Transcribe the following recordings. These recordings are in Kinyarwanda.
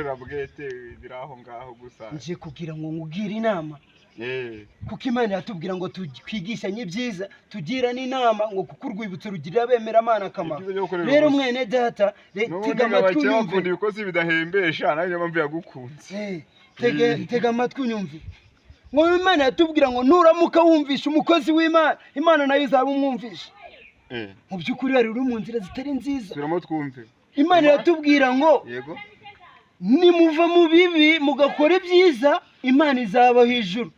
gukorera bwete biraho ngaho gusa nje kugira ngo ngugire inama kuko Imana yatubwira ngo twigishanye byiza tugira n'inama ngo kuko urwibutso rugirira bemera Imana akamaro rero mwene data tega amatwi unyumve ibikozi bidahembesha nayo mpamvu yagukunze tega amatwi unyumve ngo Imana yatubwira ngo nuramuka wumvisha umukozi w'Imana Imana nayo izaba umwumvisha mu by'ukuri ari uri mu nzira zitari nziza turamo twumve Imana yatubwira ngo yego nimuva mu bibi mugakora ibyiza Imana izaba hejuru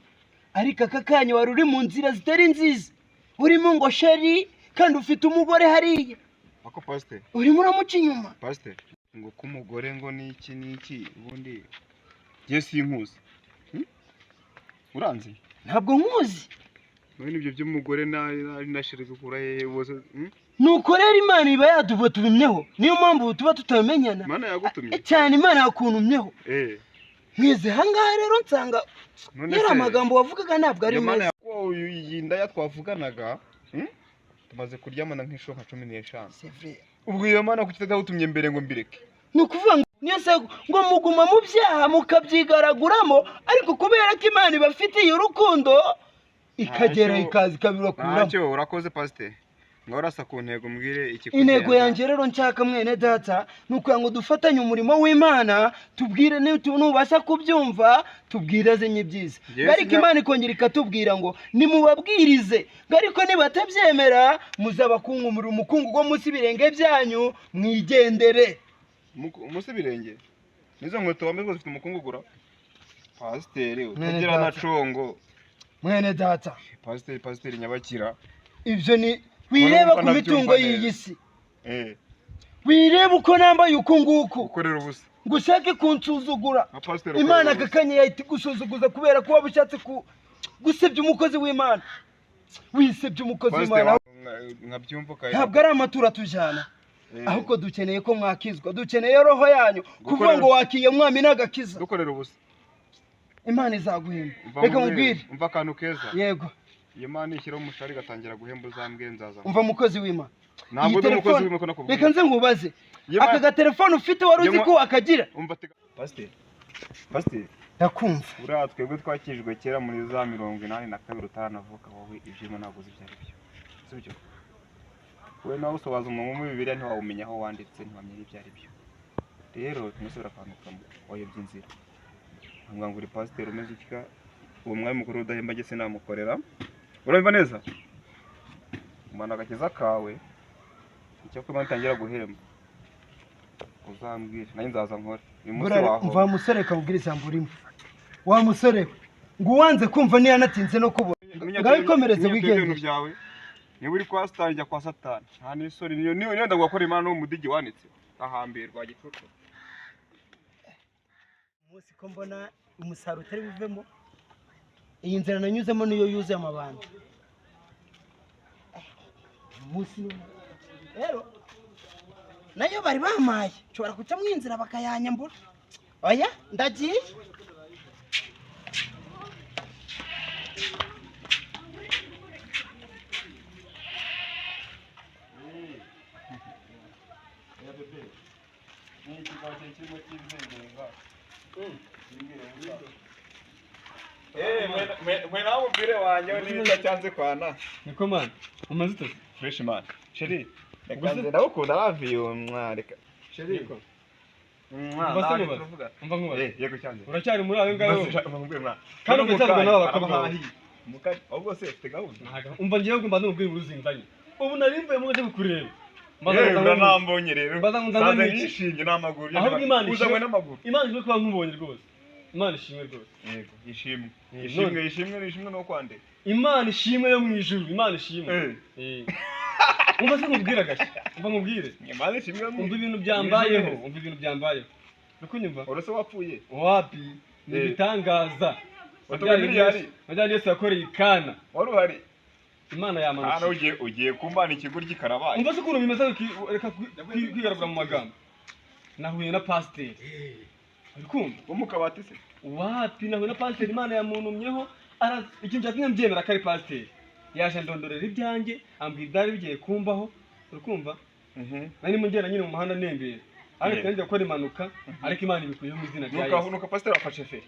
ariko aka kanya wari uri mu nzira zitari nziza urimo ngo sheri kandi ufite umugore hariya ako pastor urimo uramuca inyuma pastor ngo kumugore ngo niki ubundi je sinkuzi uranzi ntabwo nkuzi none ibyo by'umugore na sheri gukura hehe bose nuko rero Imana iba yadutumyeho niyo mpamvu tuba tutamenyana Imana yagutumye cyane Imana yakuntumyeho mwize hangaha rero nsanga yari amagambo wavugaga ntabwo ari meza iyi ndaya twavuganaga tumaze kuryamana nk'inshuro nka 15 ubwo iyo Mana kuki tutagutumye mbere ngo mbireke ni ukuvuga ngo niyo se ngo muguma mu byaha mukabyigaraguramo ariko kubera ko Imana ibafitiye urukundo ikagera ikazi kabibakuramo ntacyo urakoze pastor ngo urasa ku ntego mbwire iki intego yanjye rero nshaka mwene data nuko ngo dufatanye umurimo w'Imana tubwire nubasha kubyumva tubwirazanye byiza ariko Imana ikongera ikatubwira ngo nimubabwirize ariko nibatabyemera muzaba kunkumura umukungu go munsi birenge byanyu mwigendere munsi birenge nizo nkweto wameze zifite umukungugura pastor utagira na congo mwene data pastor nyabakira ibyo ni wireba ku mitungo y'iyisi wireba uko nambaye uko nguko ukorera ubusa ngo ushake kunsuzugura Imana akakanya yahita gusuzuguza kubera ko waba ushatse gusebya umukozi w'Imana wisebya umukozi w'Imana ntabwo ari amatura tujyana ahubwo dukeneye ko mwakizwa dukeneye roho yanyu kuvuga ngo wakiye mwami n'agakiza dukorera ubusa Imana izaguhemba reka mubwire umva akantu keza yego iyo Mana ishyiraho umushari gatangira guhemba uzambwe nzaza umva mukozi w'Imana ntabwo ndi umukozi w'Imana ko nakubwiye reka nze nkubaze aka gatelefone ufite wari uzi ko akagira umva pastor ndakumva uriya twebwe twakijwe kera muri za 82 utaranavuka wowe ibyimo ntabwo uzi ibyo ari byo sibyo we nawe usobaza umuntu mu Bibiliya ntiwawumenya aho wanditse ntiwamenya ibyo ari byo rero tumusubira kwandukamo wayobye inzira ntabwo ngo uri pastor umeze ikika uwo mwami mukuru udahemba gese namukorera urumva neza umana agakiza kawe icyo ko mantangira guhemba uzambwira nayo nzaza nkore uyu munsi waho mva musore kabwira ijambo rimwe wa musore ngo uwanze kumva niya natinze no kubona ngabikomereze wigende byawe ni uri kwa star kwa satani nta n'isori niyo ndagukora Imana n'umudigi wanitse ahambirwa gicucu umunsi ko mbona umusaruro utari buvemo iyi nzira nanyuzemo niyo yuzuye amabanda umunsi rero nayo bari bamaye nshobora guca mu inzira bakayanyambura oya ndagiye nawe mbire wanjye niba cyanze kwana niko man umaze utose fresh man sheri reka ndagukunda baviye mwareka sheri umva nkubaza yego cyanze uracyari muri ayo ngayo kandi ugacyazwa n'abakabahahi ahubwo se ufite gahunda umva ngiye ngo mbaze ubwira uruzindanye ubu narimvuye mu gace kukureba nambonye rero saza yishinge n'amaguru ahubwo Imana uzanywe n'amaguru Imana ishimwe kuba nkubonye rwose Imana ishimwe rwose yego ishimwe no kwande Imana ishimwe yo mu ijuru Imana ishimwe umva se nkubwira gashi umva nkubwire Imana ishimwe umva ibintu byambayeho nukunyumva urose wapfuye wapi ni bitangaza wajyanye Yesu yakoreye ikana wari uhari Imana yamanutse hano ugiye kumbana ikiguryi karabaye umva se ukuntu bimeze reka kwigaragura mu magambo nahuye na pasiteri arikumva umukabati se wapi nahuye na pasiteri Imana yamuntumyeho ikintu cyatumye mbyemera ko ari pasiteri yaje ndondorera ibyanjye ambwira ibyari bigiye kumbaho urikumva nari mu ngenda nyine mu muhanda nembera ariko njya gukora impanuka ariko Imana ibikuyeho mu izina rya Yesu nuko pastor afashe feri